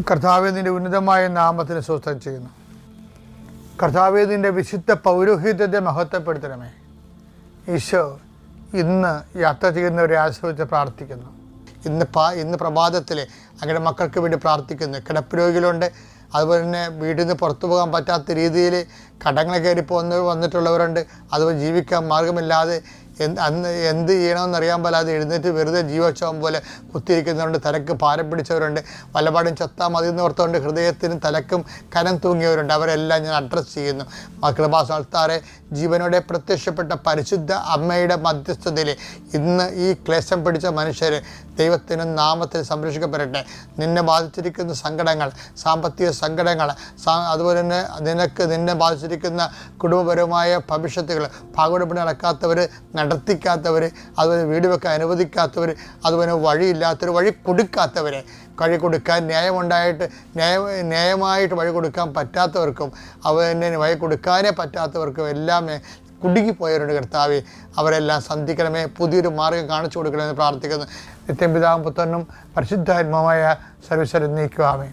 കർത്താവേ, നിൻ്റെ ഉന്നതമായ നാമത്തിന് സ്തോത്രം ചെയ്യുന്നു. കർത്താവേ, നിൻ്റെ വിശുദ്ധ പൗരോഹിത്യത്തെ മഹത്വപ്പെടുത്തണമേ. ഈശോ ഇന്ന് യാത്ര ചെയ്യുന്നവരെ ആശ്രയിച്ച് പ്രാർത്ഥിക്കുന്നു. ഇന്ന് പ്രഭാതത്തിൽ അങ്ങനെ മക്കൾക്ക് വേണ്ടി പ്രാർത്ഥിക്കുന്നു. കിടപ്പ് രോഗികളുണ്ട്, അതുപോലെ തന്നെ വീട്ടിൽ നിന്ന് പുറത്തു പോകാൻ പറ്റാത്ത രീതിയിൽ കടങ്ങൾ കയറി വന്നിട്ടുള്ളവരുണ്ട്. അതുപോലെ ജീവിക്കാൻ മാർഗമില്ലാതെ എന്ത് ചെയ്യണമെന്നറിയാൻ പാലാതെ എഴുന്നേറ്റ് വെറുതെ ജീവോത്സവം പോലെ കുത്തിയിരിക്കുന്നവരുണ്ട്. തലക്ക് ഭാരം പിടിച്ചവരുണ്ട്. വല്ലപാടും ചത്താൽ മതി എന്നോർത്തുകൊണ്ട് ഹൃദയത്തിനും തലക്കും കനം തൂങ്ങിയവരുണ്ട്. അവരെല്ലാം ഞാൻ അഡ്രസ്സ് ചെയ്യുന്നു. കൃപാസ്ഥാനത്താറെ ജീവനോടെ പ്രത്യക്ഷപ്പെട്ട പരിശുദ്ധ അമ്മയുടെ മധ്യസ്ഥതയിൽ ഇന്ന് ഈ ക്ലേശം പിടിച്ച മനുഷ്യർ ദൈവത്തിനും നാമത്തിൽ സംരക്ഷിക്കപ്പെടട്ടെ. നിന്നെ ബാധിച്ചിരിക്കുന്ന സങ്കടങ്ങൾ, സാമ്പത്തിക സങ്കടങ്ങൾ, അതുപോലെ തന്നെ നിന്നെ ബാധിച്ചിരിക്കുന്ന കുടുംബപരമായ ഭവിഷ്യത്തുകൾ, ഭാഗവടപടി നടക്കാത്തവർ, നടത്തിക്കാത്തവർ, അതുപോലെ വീട് വെക്കാൻ അനുവദിക്കാത്തവർ, അതുപോലെ വഴിയില്ലാത്തവർ, വഴി കൊടുക്കാത്തവരെ, വഴി കൊടുക്കാൻ ന്യായമായിട്ട് വഴി കൊടുക്കാൻ പറ്റാത്തവർക്കും, അതുപോലെ വഴി കൊടുക്കാനേ പറ്റാത്തവർക്കും എല്ലാം കുടുങ്ങിപ്പോയവരുണ്ട്. കർത്താവേ, അവരെല്ലാം സന്ധിക്കണമേ. പുതിയൊരു മാർഗ്ഗം കാണിച്ചു കൊടുക്കണമെന്ന് പ്രാർത്ഥിക്കുന്നു. നിത്യം പിതാവും പുത്രനും പരിശുദ്ധാത്മാവായ സർവ്വീശ്വരൻ നീക്കുവാമേ.